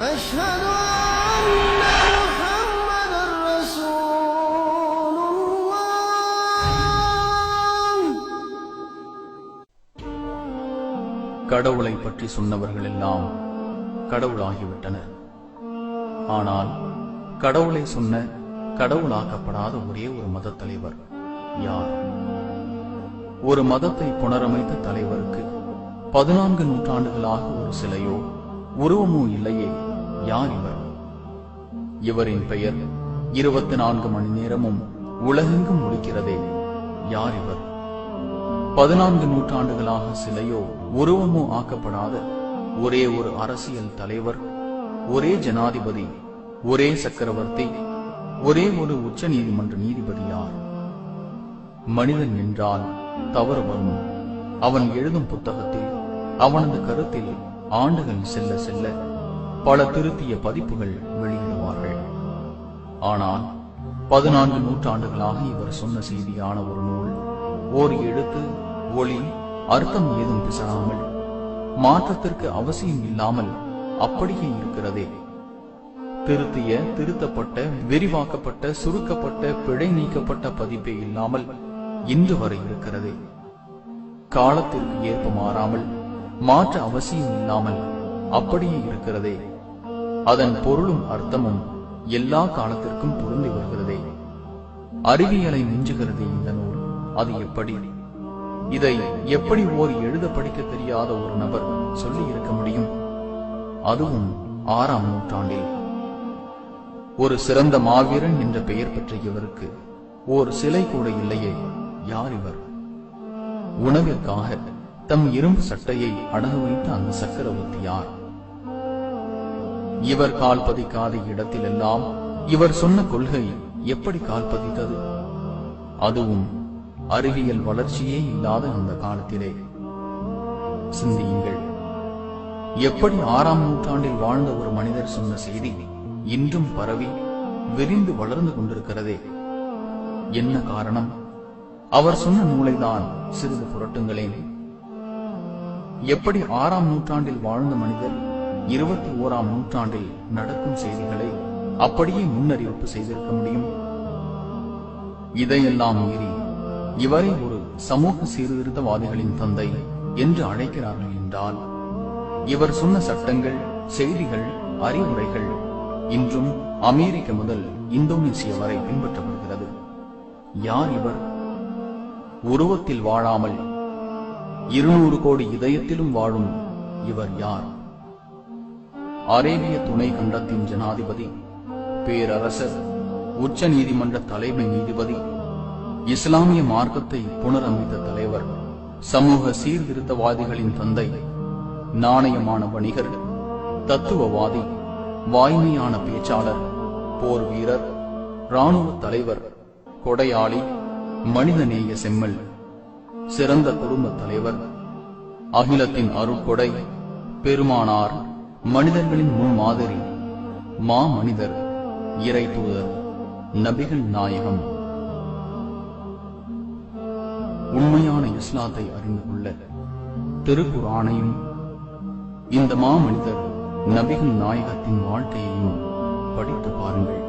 أشهد أن محمدًا رسول الله. கடவுளை பற்றி சொன்னவர்கள் எல்லாம் கடவுளாகிவிட்டனர். ஆனால் கடவுளை சொன்ன கடவுளாக்கப்படாத ஒரே ஒரு மத தலைவர் யார்? ஒரு மதத்தை புனரமைத்த தலைவருக்கு 14 நூற்றாண்டுகளாக ஒரு சிலையோ உருவமோ இல்லையே. யார் இவர்? இவரின் பெயர் 24 மணி நேரமும் உலகெங்கும் ஒலிக்கிறதே. யார் இவர்? 14 நூற்றாண்டுகளாக சிலையோ உருவமோ ஆக்கப்படாத ஒரே ஒரு அரசியல் தலைவர், ஒரே ஜனாதிபதி, ஒரே சக்கரவர்த்தி, ஒரே ஒரு உச்ச நீதிமன்ற நீதிபதி யார்? மனிதன் என்றால் தவறு வரும். அவன் எழுதும் புத்தகத்தில், அவனது கருத்தில் ஆண்டுகள் செல்ல செல்ல பல திருத்திய பதிப்புகள் வெளியிடுவார்கள். ஆனால் 14 நூற்றாண்டுகளாக இவர் சொன்ன செய்தியான ஒரு நூல், ஓர் எழுத்து, ஒளி, அர்த்தம் ஏதும் பிசகாமல், மாற்றத்திற்கு அவசியம் இல்லாமல் அப்படியே இருக்கிறதே. திருத்திய, திருத்தப்பட்ட, விரிவாக்கப்பட்ட, சுருக்கப்பட்ட, பிழை நீக்கப்பட்ட பதிப்பே இல்லாமல் இன்று வரை இருக்கிறதே. காலத்திற்கு ஏற்ப மாறாமல், மாற்ற அவசியம் இல்லாமல் அப்படியே இருக்கிறதே. அதன் பொருளும் அர்த்தமும் எல்லா காலத்திற்கும் பொருந்தி வருகிறதே. அறிவியலை மிஞ்சுகிறதே இந்த நூல். அது எப்படி? இதை எப்படி ஓர் எழுத படிக்க தெரியாத ஒரு நபர் சொல்லி இருக்க முடியும்? அதுவும் 6ஆம் நூற்றாண்டில். ஒரு சிறந்த மாவீரன் என்ற பெயர் பெற்ற இவருக்கு ஓர் சிலை கூட இல்லையே. யார் இவர்? உணவிற்காக தம் இரும்பு சட்டையை அடகு வைத்த அந்த சக்கரவர்த்தி யார்? இவர் கால் பதிக்காத இடத்திலெல்லாம் இவர் சொன்ன கொள்கை எப்படி கால் பதித்தது? அதுவும் அறிவியல் வளர்ச்சியே இல்லாத அந்த காலத்திலே. சிந்தியுங்கள். எப்படி 6ஆம் நூற்றாண்டில் வாழ்ந்த ஒரு மனிதர் சொன்ன செய்தி இன்றும் பரவி விரிந்து வளர்ந்து கொண்டிருக்கிறதே. என்ன காரணம்? அவர் சொன்ன நூலைதான் சிறிது புரட்டுங்களேன். எப்படி 6ஆம் நூற்றாண்டில் வாழ்ந்த மனிதர் 21ஆம் நூற்றாண்டில் நடக்கும் செய்திகளை அப்படியே முன்னறிவிப்பு செய்திருக்க முடியும்? இதையெல்லாம் மீறி இவரை ஒரு சமூக சீர்திருத்தவாதிகளின் தந்தை என்று அழைக்கிறார்கள் என்றால், இவர் சொன்ன சட்டங்கள், செய்திகள், அறிவுரைகள் இன்றும் அமெரிக்க முதல் இந்தோனேசியா வரை பின்பற்றப்படுகிறது. யார் இவர்? உருவத்தில் வாழாமல் 200 கோடி இதயத்திலும் வாழும் இவர் யார்? அரேபிய துணை கண்டத்தின் ஜனாதிபதி, பேரரசர், உச்ச நீதிமன்ற தலைமை நீதிபதி, இஸ்லாமிய மார்க்கத்தை புனரமைத்த தலைவர், சமூக சீர்திருத்தவாதிகளின் தந்தை, நாணயமான வணிகர், தத்துவவாதி, வாய்மையான பேச்சாளர், போர் வீரர், இராணுவ தலைவர், கொடையாளி, மனிதநேய செம்மல், சிறந்த குடும்ப தலைவர், அகிலத்தின் அருட்கொடை, பெருமானார், மனிதர்களின் முன்மாதிரி, மாமனிதர், இறை தூதர், நபிகள் நாயகம். உண்மையான இஸ்லாத்தை அறிந்து கொள்ள திருக்குர்ஆனையும் இந்த மாமனிதர் நபிகள் நாயகத்தின் வாழ்க்கையையும் படித்து பாருங்கள்.